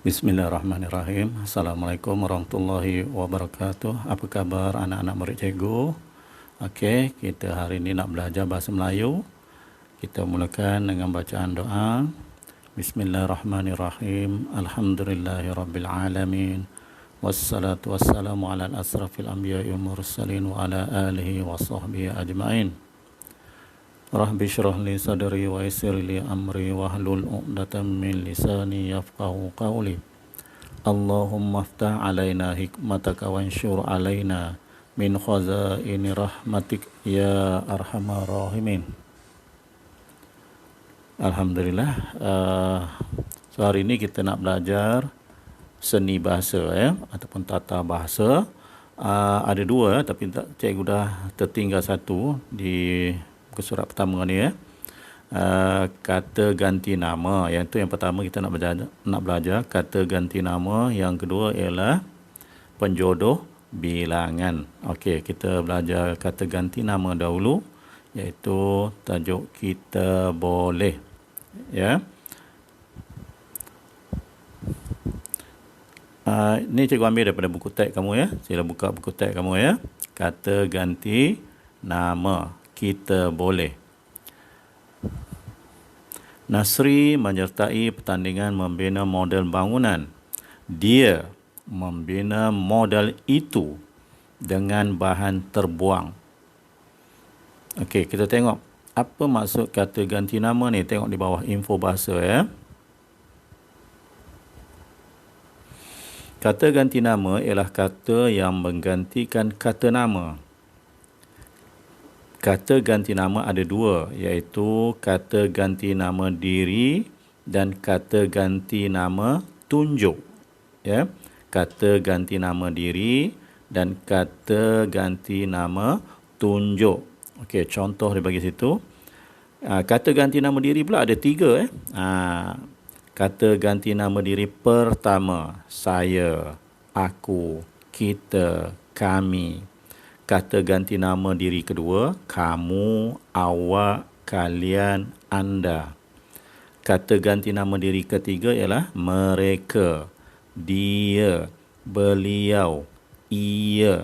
Bismillahirrahmanirrahim. Assalamualaikum warahmatullahi wabarakatuh. Apa khabar anak-anak murid cikgu? Okey, kita hari ini nak belajar bahasa Melayu. Kita mulakan dengan bacaan doa. Bismillahirrahmanirrahim. Alhamdulillahirrabbilalamin. Wassalatu wassalamu ala asrafil anbiya'i wal mursalin wa ala alihi wa sahbihi ajma'in. Rabbi syrah li sadri wa yassir li amri wahlul 'uqdatam min lisani yafqahu qawli. Allahumma aftah 'alaina hikmataka wanshur 'alaina min khazaini rahmatik ya arhamar rahimin. Alhamdulillah, so hari ini kita nak belajar seni bahasa ataupun tata bahasa. Ada dua tapi cikgu dah tertinggal satu di surat pertama ni kata ganti nama. Yang tu yang pertama kita nak belajar kata ganti nama. Yang kedua ialah penjodoh bilangan. Okey, kita belajar kata ganti nama dahulu, iaitu tajuk kita boleh. Ya. Ni cikgu ambil daripada buku teks kamu ya. Sila buka buku teks kamu ya. Kata ganti nama. Kita boleh. Nasri menyertai pertandingan membina model bangunan. Dia membina model itu dengan bahan terbuang. Okey, kita tengok apa maksud kata ganti nama ni. Tengok di bawah info bahasa ya. Kata ganti nama ialah kata yang menggantikan kata nama. Kata ganti nama ada dua, iaitu kata ganti nama diri dan kata ganti nama tunjuk. Ya, kata ganti nama diri dan kata ganti nama tunjuk. Okey, contoh dia bagi situ. Kata ganti nama diri pula ada tiga. Kata ganti nama diri pertama, saya, aku, kita, kami. Kata ganti nama diri kedua, kamu, awak, kalian, anda. Kata ganti nama diri ketiga ialah mereka, dia, beliau, ia.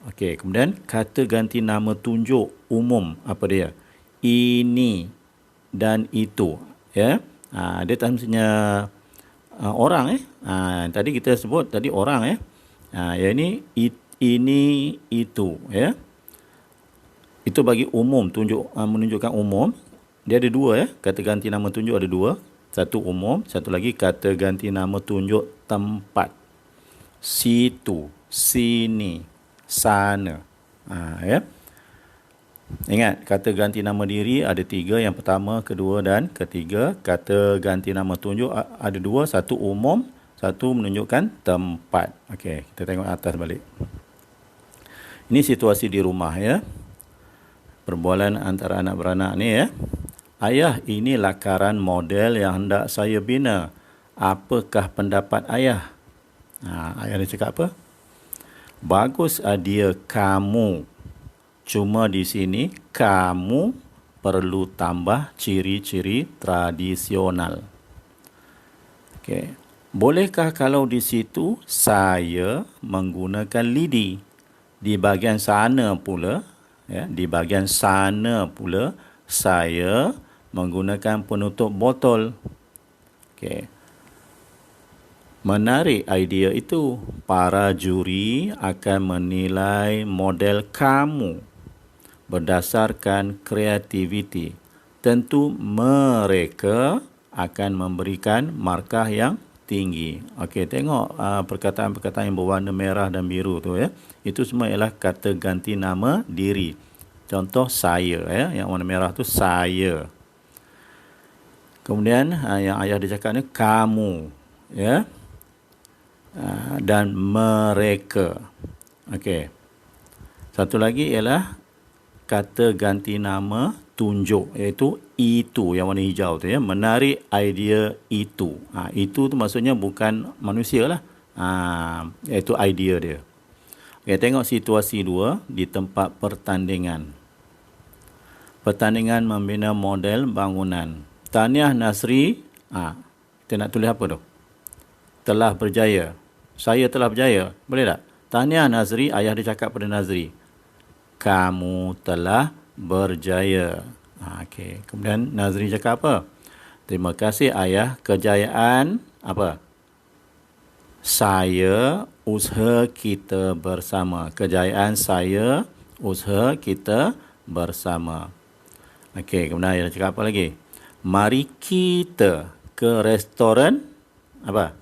Okey, kemudian kata ganti nama tunjuk umum, apa dia? Ini dan itu. Ya, dia tak mestinya orang. Tadi kita sebut tadi orang. Yang ini itu ya. Itu bagi umum, menunjukkan umum. Dia ada dua kata ganti nama tunjuk ada dua. Satu umum, satu lagi kata ganti nama tunjuk tempat. Situ, sini, sana. Ya. Ingat, kata ganti nama diri ada tiga. Yang pertama, kedua dan ketiga. Kata ganti nama tunjuk ada dua. Satu umum, satu menunjukkan tempat. Okey, kita tengok atas balik. Ini situasi di rumah ya. Perbualan antara anak beranak ni ya. Ayah, ini lakaran model yang hendak saya bina. Apakah pendapat ayah? Ayah dia cakap apa? Bagus idea kamu. Cuma di sini kamu perlu tambah ciri-ciri tradisional. Okey. Bolehkah kalau di situ saya menggunakan lidi? Di bahagian sana pula, di bahagian sana pula saya menggunakan penutup botol. Okey. Menarik idea itu. Para juri akan menilai model kamu berdasarkan kreativiti. Tentu mereka akan memberikan markah yang tinggi. Okey, tengok perkataan-perkataan yang berwarna merah dan biru tu ya. Itu semua ialah kata ganti nama diri. Contoh saya yang warna merah tu saya. Kemudian yang ayah dia cakap ni kamu ya. Dan mereka. Okey. Satu lagi ialah kata ganti nama tunjuk, iaitu itu yang warna hijau tu ya. Menarik idea itu. Itu tu maksudnya bukan manusia lah. Iaitu idea dia. Okay, tengok situasi dua di tempat pertandingan. Pertandingan membina model bangunan. Tahniah Nasri. Kita nak tulis apa tu? telah berjaya. Saya telah berjaya. Boleh tak? Tahniah Nazri, ayah dia cakap pada Nazri. Kamu telah berjaya. Okey. Kemudian Nazri cakap apa? Terima kasih ayah, kejayaan apa? Saya, usaha kita bersama. Kejayaan saya, usaha kita bersama. Okey, kemudian ayah cakap apa lagi? Mari kita ke restoran apa?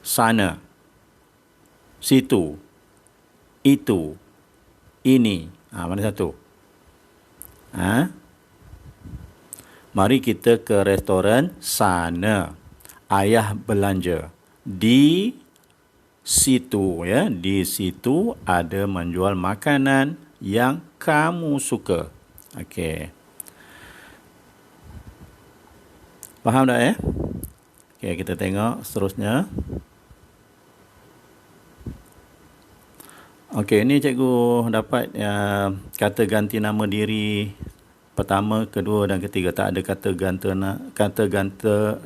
Sana, situ, itu, ini. Mana satu? Mari kita ke restoran sana. Ayah belanja di situ, ya. Di situ ada menjual makanan yang kamu suka. Okey. Faham tak, ya? Okey, kita tengok seterusnya. Okey, ini cikgu dapat kata ganti nama diri pertama, kedua dan ketiga. Tak ada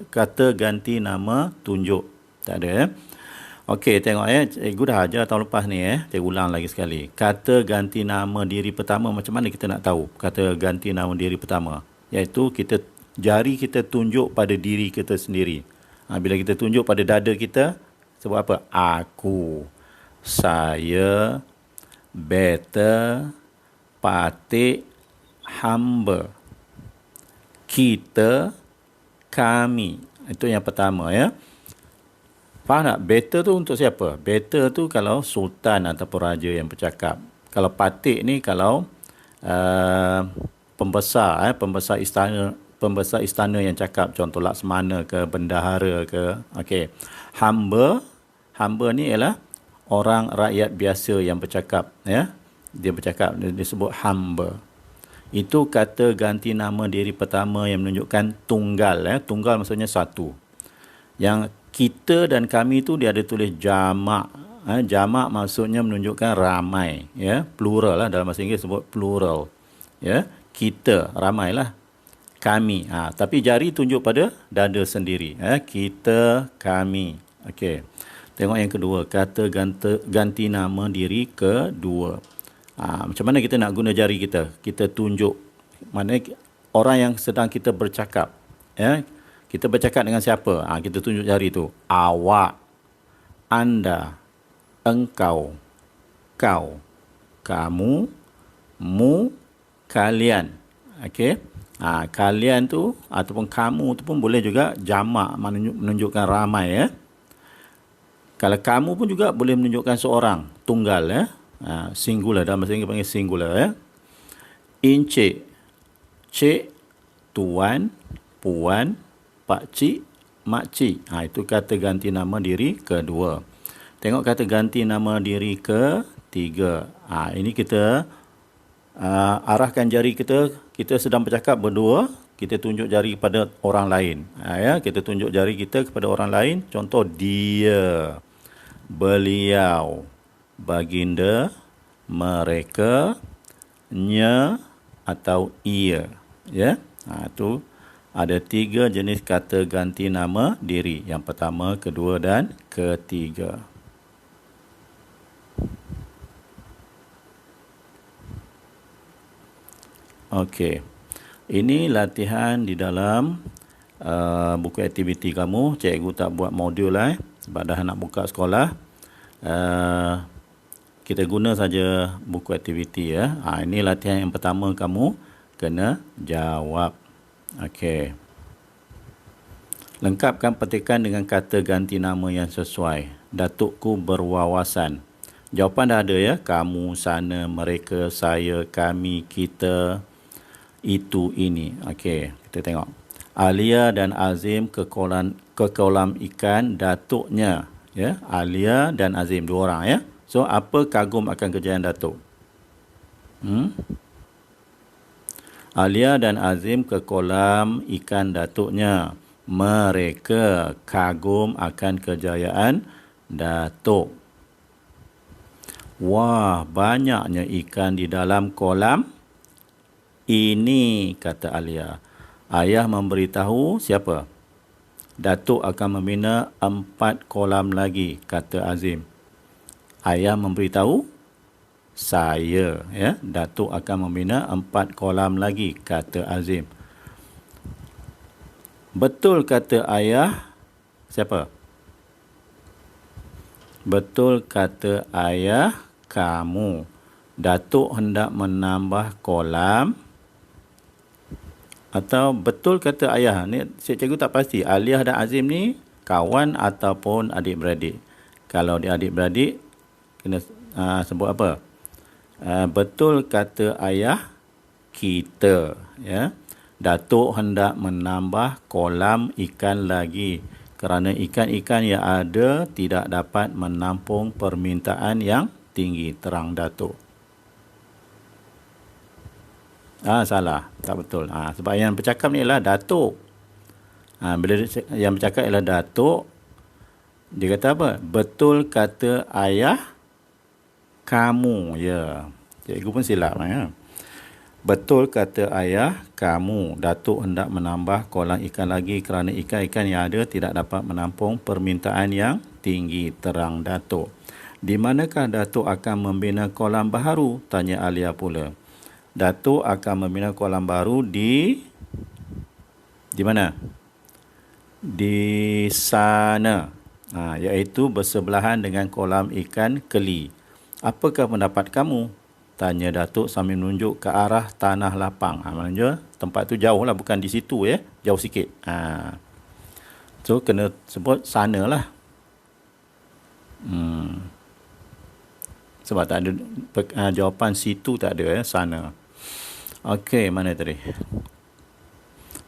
kata ganti nama tunjuk. Tak ada, ya. Okey, tengok, ya. Cikgu dah ajar tahun lepas ni, ya. Cikgu ulang lagi sekali. Kata ganti nama diri pertama, macam mana kita nak tahu kata ganti nama diri pertama? Iaitu jari kita tunjuk pada diri kita sendiri. Bila kita tunjuk pada dada kita, sebut apa? Aku, saya, beta, patik, hamba, kita, kami. Itu yang pertama, ya. Faham tak? Beta tu untuk siapa? Beta tu kalau sultan ataupun raja yang bercakap. Kalau patik ni kalau pembesar istana yang cakap, contoh Laksamana ke, bendahara ke. Okey. Hamba ni ialah orang rakyat biasa yang bercakap, ya. Dia bercakap, disebut hamba. Itu kata ganti nama diri pertama yang menunjukkan tunggal, ya. Tunggal maksudnya satu. Yang kita dan kami tu dia ada tulis jamak. Jamak maksudnya menunjukkan ramai, ya. Plural lah, dalam bahasa Inggeris sebut plural. Ya, kita ramailah. Kami. Tapi jari tunjuk pada dada sendiri, ya. Kita, kami. Okey. Tengok yang kedua, kata ganti nama diri kedua. Macam mana kita nak guna jari kita? Kita tunjuk mana orang yang sedang kita bercakap, ya. Kita bercakap dengan siapa? Kita tunjuk jari tu. Awak, anda, engkau, kau, kamu, mu, kalian. Okey. Kalian tu ataupun kamu tu pun boleh juga jamak, menunjukkan ramai, ya. Kalau kamu pun juga boleh menunjukkan seorang, tunggal, ya. Singular, dalam bahasa Inggeris panggil singular, ya. Encik, cik, tuan, puan, pakcik, makcik. Itu kata ganti nama diri kedua. Tengok kata ganti nama diri ketiga. Ini kita arahkan jari kita sedang bercakap berdua, kita tunjuk jari kepada orang lain. Ya, kita tunjuk jari kita kepada orang lain. Contoh dia, beliau, baginda, mereka, nya atau ia, ya. Itu ada 3 jenis kata ganti nama diri. Yang pertama, kedua dan ketiga. Okey. Ini latihan di dalam buku aktiviti kamu. Cikgu tak buat modul lah, sebab dah nak buka sekolah. Kita guna saja buku aktiviti, ya. Ini latihan yang pertama, kamu kena jawab. Okey. Lengkapkan petikan dengan kata ganti nama yang sesuai. Datukku berwawasan. Jawapan dah ada, ya. Kamu, sana, mereka, saya, kami, kita, itu, ini. Okey, kita tengok. Alia dan Azim ke kolam ikan datuknya, ya. Alia dan Azim, 2 orang, ya. So, apa kagum akan kejayaan datuk? Alia dan Azim ke kolam ikan datuknya. Mereka kagum akan kejayaan datuk. Wah, banyaknya ikan di dalam kolam ini, kata Alia. Ayah memberitahu siapa? Datuk akan membina 4 kolam lagi, kata Azim. Ayah memberitahu saya, ya. Datuk akan membina 4 kolam lagi, kata Azim. Betul, kata ayah. Siapa? Betul, kata ayah kamu. Datuk hendak menambah kolam. Atau betul kata ayah. Ni cikgu tak pasti. Aliyah dan Azim ni kawan ataupun adik-beradik. Kalau dia adik-beradik, kena sebut apa? Betul kata ayah kita. Ya. Datuk hendak menambah kolam ikan lagi. Kerana ikan-ikan yang ada tidak dapat menampung permintaan yang tinggi, terang Datuk. Salah. Tak betul. Sebab yang bercakap ni ialah Datuk. Bila yang bercakap ialah Datuk, dia kata apa? Betul kata ayah kamu. Ya. Cikgu pun silap. Ya. Betul kata ayah kamu. Datuk hendak menambah kolam ikan lagi kerana ikan-ikan yang ada tidak dapat menampung permintaan yang tinggi, terang Datuk. Di manakah Datuk akan membina kolam baharu? Tanya Alia pula. Datuk akan membina kolam baru di mana? Di sana. Iaitu bersebelahan dengan kolam ikan keli. Apakah pendapat kamu? Tanya Datuk sambil menunjuk ke arah tanah lapang. Maknanya tempat tu jauh lah, bukan di situ, ya. Jauh sikit. So kena sebut sana lah. Sebab tak ada jawapan situ, tak ada, ya. Sana. Okey, mana tadi?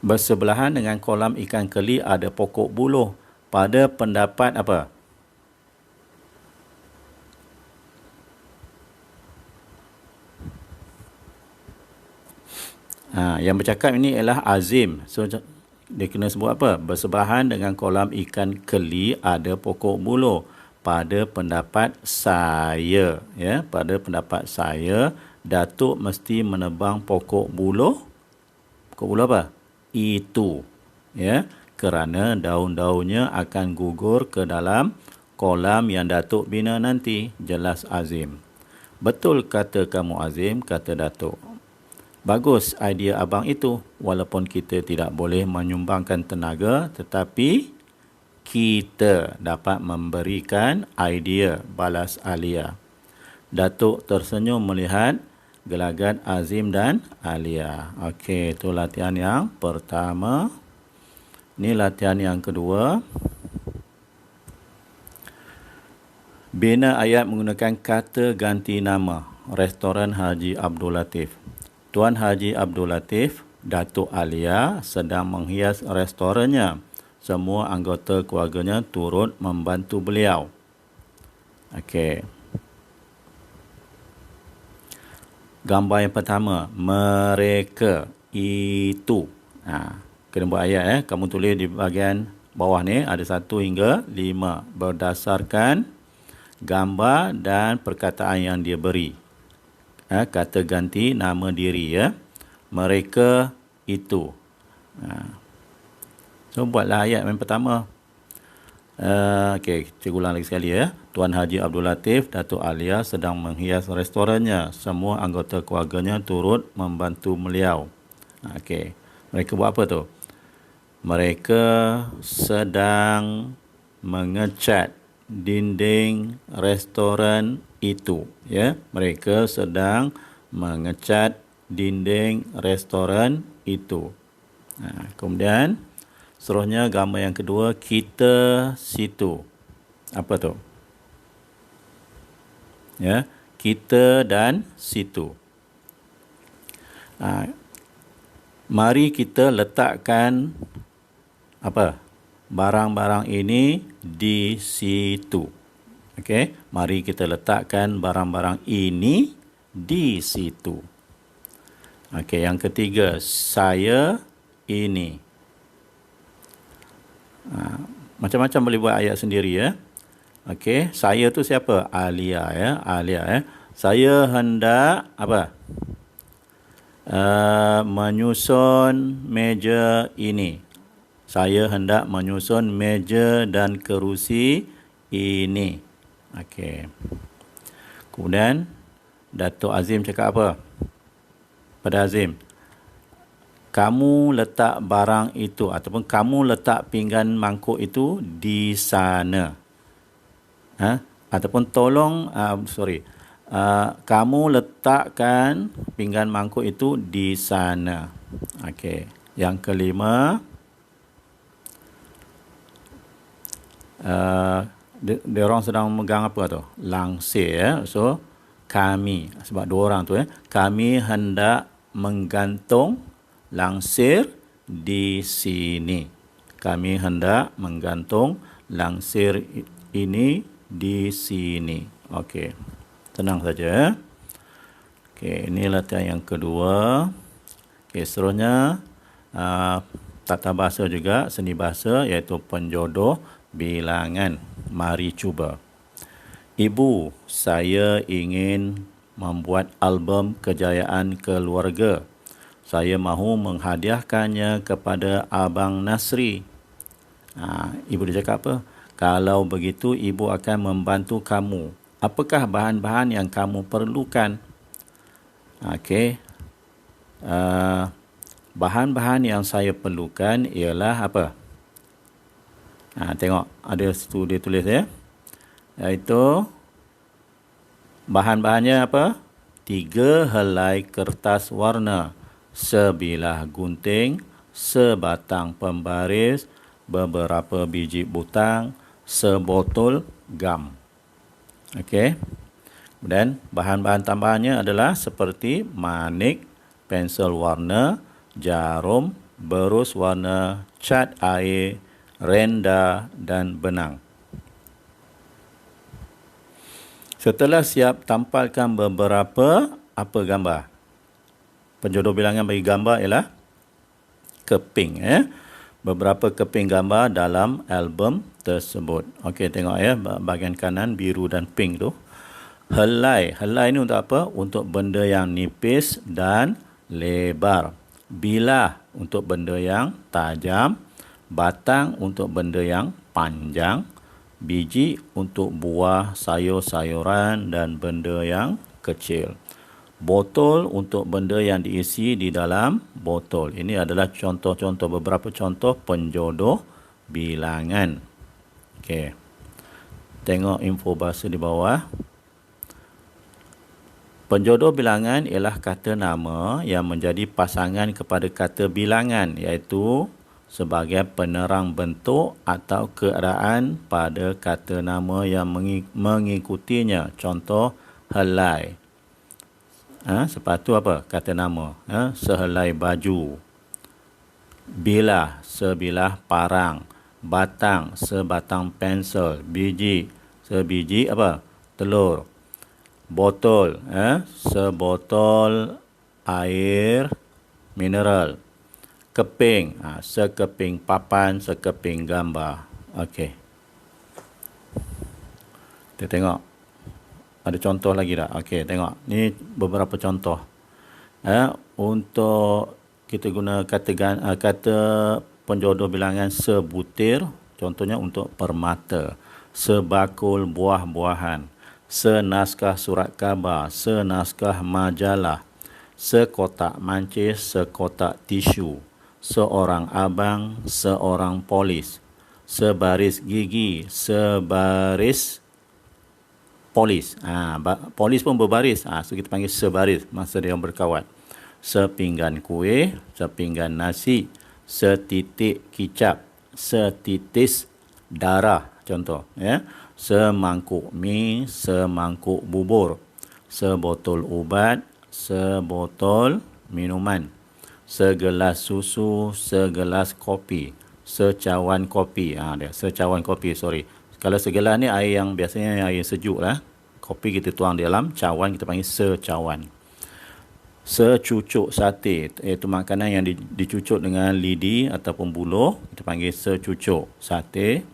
Bersebelahan dengan kolam ikan keli ada pokok buluh. Pada pendapat apa? Yang bercakap ini ialah Azim. So, dia kena sebut apa? Bersebelahan dengan kolam ikan keli ada pokok buluh. Pada pendapat saya, ya, pada pendapat saya, Datuk mesti menebang pokok buluh. Pokok buluh apa? Itu, ya, kerana daun-daunnya akan gugur ke dalam kolam yang Datuk bina nanti. Jelas Azim. Betul kata kamu Azim, kata Datuk. Bagus idea abang itu. Walaupun kita tidak boleh menyumbangkan tenaga, tetapi kita dapat memberikan idea, balas Alia. Datuk tersenyum melihat gelagat Azim dan Alia. Okey, itu latihan yang pertama. Ini latihan yang kedua. Bina ayat menggunakan kata ganti nama. Restoran Haji Abdul Latif. Tuan Haji Abdul Latif, Datuk Alia sedang menghias restorannya. Semua anggota keluarganya turut membantu beliau. Okey. Gambar yang pertama, mereka itu. Kena buat ayat, kamu tulis di bahagian bawah ni, ada 1 hingga 5 berdasarkan gambar dan perkataan yang dia beri. Kata ganti nama diri, ya. Mereka itu. So buatlah ayat yang pertama. Okey, cikgu ulang lagi sekali, ya. Tuan Haji Abdul Latif, Datuk Alia sedang menghias restorannya. Semua anggota keluarganya turut membantu beliau. Okey. Mereka buat apa tu? Mereka sedang mengecat dinding restoran itu, ya. Mereka sedang mengecat dinding restoran itu. Kemudian seterusnya gambar yang kedua, kita situ. Apa tu? Ya, kita dan situ. Mari kita letakkan apa? Barang-barang ini di situ. Okey, mari kita letakkan barang-barang ini di situ. Okey, yang ketiga, saya ini. Macam-macam boleh buat ayat sendiri, ya. Okey, saya tu siapa? Alia, ya. Alia, ya. Saya hendak apa? Menyusun meja ini. Saya hendak menyusun meja dan kerusi ini. Okey. Kemudian Datuk Azim cakap apa? Pada Azim, kamu letak barang itu ataupun kamu letak pinggan mangkuk itu di sana. Ataupun tolong, kamu letakkan pinggan mangkuk itu di sana. Okey. Yang kelima, dia orang sedang memegang apa tu? Langsir, ya. So, kami, sebab dua orang tu, kami hendak menggantung langsir di sini. Kami hendak menggantung langsir ini di sini. Okey. Tenang saja. Okey, ini latihan yang kedua. Okey, seterusnya tata bahasa juga, seni bahasa, iaitu penjodoh bilangan. Mari cuba. Ibu, saya ingin membuat album kejayaan keluarga. Saya mahu menghadiahkannya kepada Abang Nasri. Ibu dia cakap apa? Kalau begitu, ibu akan membantu kamu. Apakah bahan-bahan yang kamu perlukan? Okey. Bahan-bahan yang saya perlukan ialah apa? Tengok, ada situ dia tulis, ya. Iaitu bahan-bahannya apa? 3 helai kertas warna, sebilah gunting, sebatang pembaris, beberapa biji butang, sebotol gam. Okey. Dan bahan-bahan tambahannya adalah seperti manik, pensel warna, jarum, berus warna, cat air, renda dan benang. Setelah siap, tampalkan beberapa apa gambar. Penjodoh bilangan bagi gambar ialah keping, beberapa keping gambar dalam album tersebut. Okey, tengok, ya, bahagian kanan biru dan pink tu. Helai ni untuk apa? Untuk benda yang nipis dan lebar. Bilah untuk benda yang tajam. Batang untuk benda yang panjang. Biji untuk buah, sayur-sayuran dan benda yang kecil. Botol untuk benda yang diisi di dalam botol. Ini adalah contoh-contoh, beberapa contoh penjodoh bilangan. Okey. Tengok info bahasa di bawah. Penjodoh bilangan ialah kata nama yang menjadi pasangan kepada kata bilangan, iaitu sebagai penerang bentuk atau keadaan pada kata nama yang mengikutinya. Contoh, helai. Sepatu apa? Kata nama. Sehelai baju. Bilah, sebilah parang. Batang, sebatang pensel. Biji, sebiji apa? Telur. Botol, sebotol air mineral. Keping, sekeping papan, sekeping gambar. Okey. Kita tengok. Ada contoh lagi tak? Okey, tengok. Ni beberapa contoh. Untuk kita guna kata penjodoh bilangan sebutir, contohnya untuk permata. Sebakul buah-buahan. Senaskah surat khabar. Senaskah majalah. Sekotak mancis, sekotak tisu. Seorang abang, seorang polis. Sebaris gigi, sebaris polis. Polis pun berbaris. So kita panggil sebaris masa dia berkawat. Sepinggan kuih, sepinggan nasi, setitik kicap, setitis darah, contoh, ya. Semangkuk mi, semangkuk bubur, sebotol ubat, sebotol minuman, segelas susu, segelas kopi, secawan kopi. Secawan kopi, sorry. Kalau segelas ni air yang biasanya air sejuk lah. Kopi kita tuang di dalam, cawan kita panggil secawan. Secucuk sate, iaitu makanan yang dicucuk dengan lidi ataupun buluh, kita panggil secucuk sate.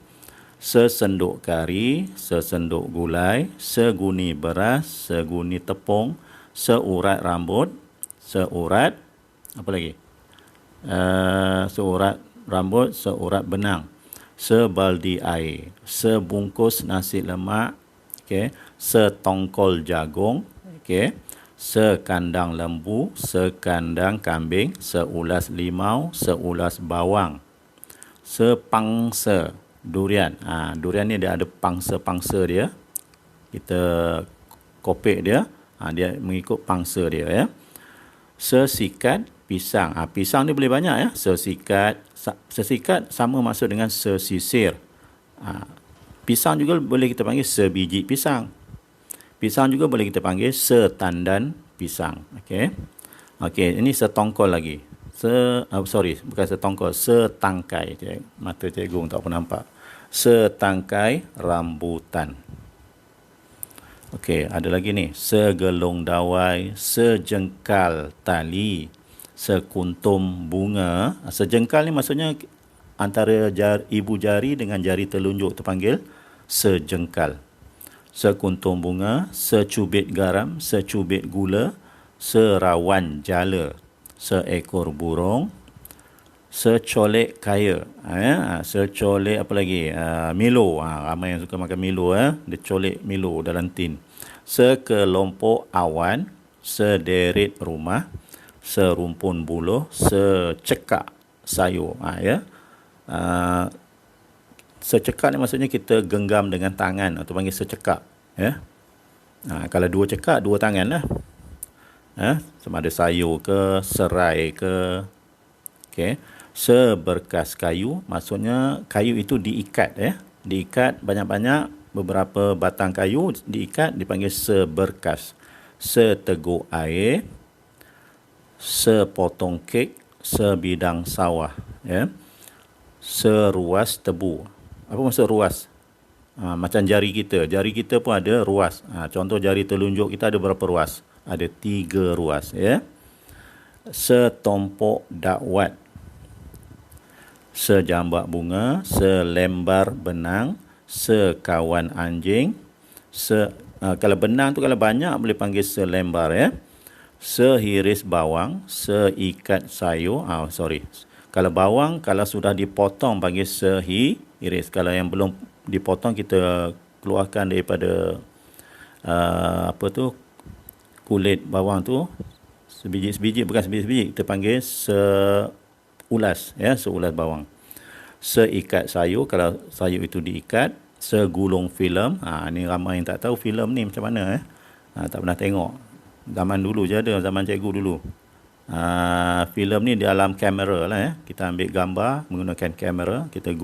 Sesenduk kari, sesenduk gulai, seguni beras, seguni tepung, seurat rambut, seurat apa lagi? Seurat rambut, seurat benang, sebaldi air, sebungkus nasi lemak, okey, setongkol jagung, okey, sekandang lembu, sekandang kambing, seulas limau, seulas bawang, sepangsa durian. Durian ni dia ada pangsa-pangsa dia. Kita kopek dia, dia mengikut pangsa dia ya. Sesikat pisang. Pisang ni boleh banyak ya. Sesikat sama maksud dengan sesisir. Pisang juga boleh kita panggil sebiji pisang. Pisang juga boleh kita panggil setandan pisang. Okey. Okey, ini setongkol lagi. Bukan setongkol, setangkai. Mata cikgu tak pernah nampak. Setangkai rambutan. Okey, ada lagi ni. Segelung dawai, sejengkal tali, sekuntum bunga. Sejengkal ni maksudnya antara ibu jari dengan jari telunjuk terpanggil sejengkal. Sekuntum bunga, secubit garam, secubit gula, serawan jala, seekor burung, secolek kaya, secolek apa lagi, Milo, ramai yang suka makan Milo, dia colek Milo dalam tin, sekelompok awan, sederet rumah, serumpun buluh, secekak sayur, secekak ni maksudnya kita genggam dengan tangan atau panggil secekak ya. Kalau dua cekak, dua tangan lah. Sama ada sayur ke, serai ke. Okey. Seberkas kayu, maksudnya kayu itu diikat ya. Diikat banyak-banyak, beberapa batang kayu diikat dipanggil seberkas. Seteguk air, sepotong kek, sebidang sawah ya. Seruas tebu. Apa maksud ruas? Macam jari kita. Jari kita pun ada ruas. Contoh jari telunjuk kita ada berapa ruas? Ada 3 ruas ya. Setompok dakwat, sejambak bunga, selembar benang, sekawan anjing, kalau benang tu kalau banyak boleh panggil selembar ya. Sehiris bawang, seikat sayur. Kalau bawang kalau sudah dipotong panggil sehiris. Kalau yang belum dipotong kita keluarkan daripada kulit bawang tu, sebiji-sebiji, bukan sebiji-sebiji, kita panggil seulas ya, seulas bawang. Seikat sayur, kalau sayur itu diikat. Segulung filem, ni ramai yang tak tahu filem ni macam mana tak pernah tengok. Zaman dulu je ada, zaman cikgu dulu. Filem ni dalam kamera lah ya. Kita ambil gambar menggunakan kamera, kita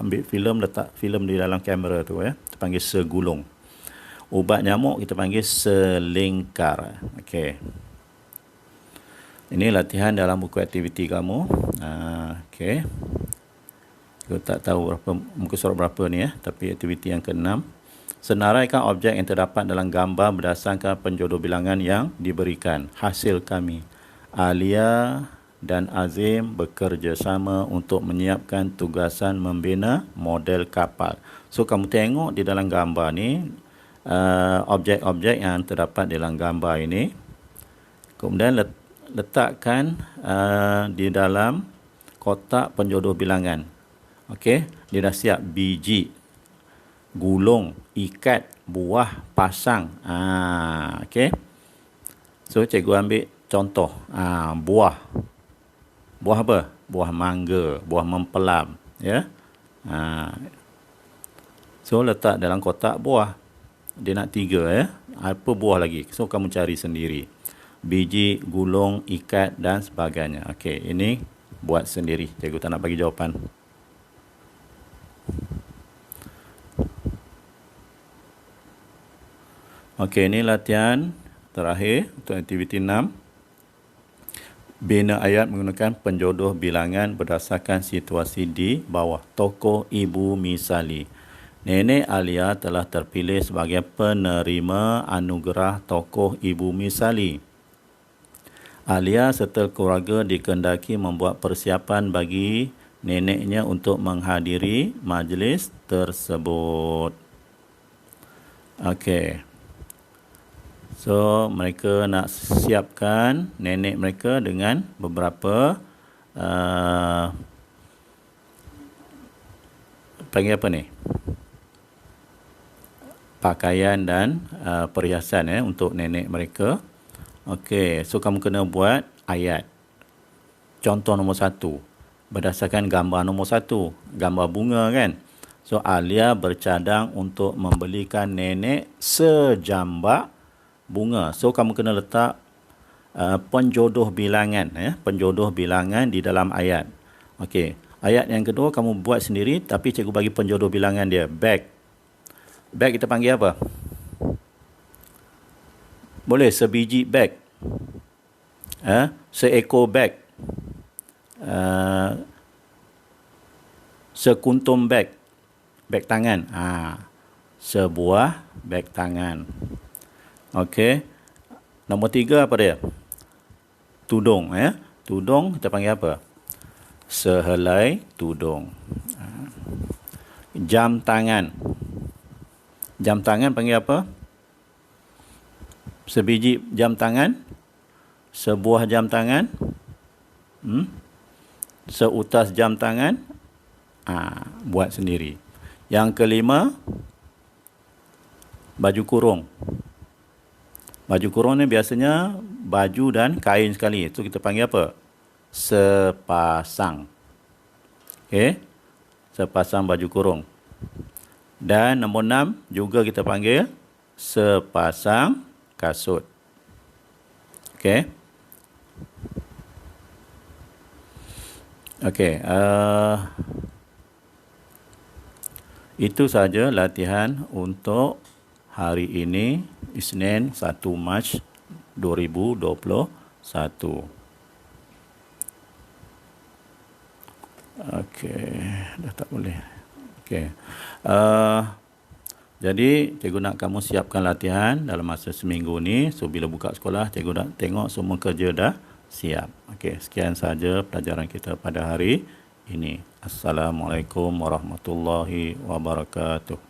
ambil filem, letak filem di dalam kamera tu ya. Kita panggil segulung. Ubat nyamuk kita panggil selingkar. Okey. Ini latihan dalam buku aktiviti kamu. Okey. Aku tak tahu muka surat berapa ni ya, tapi aktiviti yang ke-6. Senaraikan objek yang terdapat dalam gambar berdasarkan penjodoh bilangan yang diberikan. Hasil kami. Alia dan Azim bekerjasama untuk menyiapkan tugasan membina model kapal. So kamu tengok di dalam gambar ni objek-objek yang terdapat dalam gambar ini. Kemudian letakkan di dalam kotak penjodoh bilangan. Okey, dia dah siap biji, gulung, ikat, buah, pasang. Okey. So cikgu ambil contoh. Buah. Buah apa? Buah mangga, buah mempelam, ya. So letak dalam kotak buah. Dia nak 3 ya. Apa buah lagi? So kamu cari sendiri. Biji, gulung, ikat dan sebagainya. Okey, ini buat sendiri. Cikgu tak nak bagi jawapan. Okey, ini latihan terakhir untuk aktiviti 6. Bina ayat menggunakan penjodoh bilangan berdasarkan situasi di bawah. Tokoh ibu misali. Nenek Alia telah terpilih sebagai penerima anugerah tokoh ibu misali. Alia serta keluarga dikehendaki membuat persiapan bagi neneknya untuk menghadiri majlis tersebut. Okey. So, mereka nak siapkan nenek mereka dengan beberapa panggil apa ni? Pakaian dan perhiasan untuk nenek mereka. Okey, so kamu kena buat ayat. Contoh nombor 1. Berdasarkan gambar nombor 1. Gambar bunga kan? So, Alia bercadang untuk membelikan nenek sejambak bunga. So, kamu kena letak penjodoh bilangan. Penjodoh bilangan di dalam ayat. Okey, ayat yang kedua kamu buat sendiri tapi cikgu bagi penjodoh bilangan dia. Bag. Bag kita panggil apa? Boleh sebiji bag. Seekor bag. Sekuntum bag. Bag tangan. Sebuah bag tangan. Okey. Nombor 3 apa dia? Tudung. Tudung kita panggil apa? Sehelai tudung. Jam tangan. Jam tangan panggil apa? Sebiji jam tangan? Sebuah jam tangan? Seutas jam tangan? Buat sendiri. Yang kelima, baju kurung. Baju kurung ni biasanya baju dan kain sekali. Itu kita panggil apa? Sepasang. Okey? Sepasang baju kurung. Dan nombor 6 juga kita panggil sepasang kasut. Okey. Okey. Itu saja latihan untuk hari ini, Isnin 1 Mac 2021. Okey, dah tak boleh. Okey. Jadi cikgu nak kamu siapkan latihan dalam masa seminggu ni. So bila buka sekolah cikgu nak tengok semua kerja dah siap. Okey, sekian saja pelajaran kita pada hari ini. Assalamualaikum warahmatullahi wabarakatuh.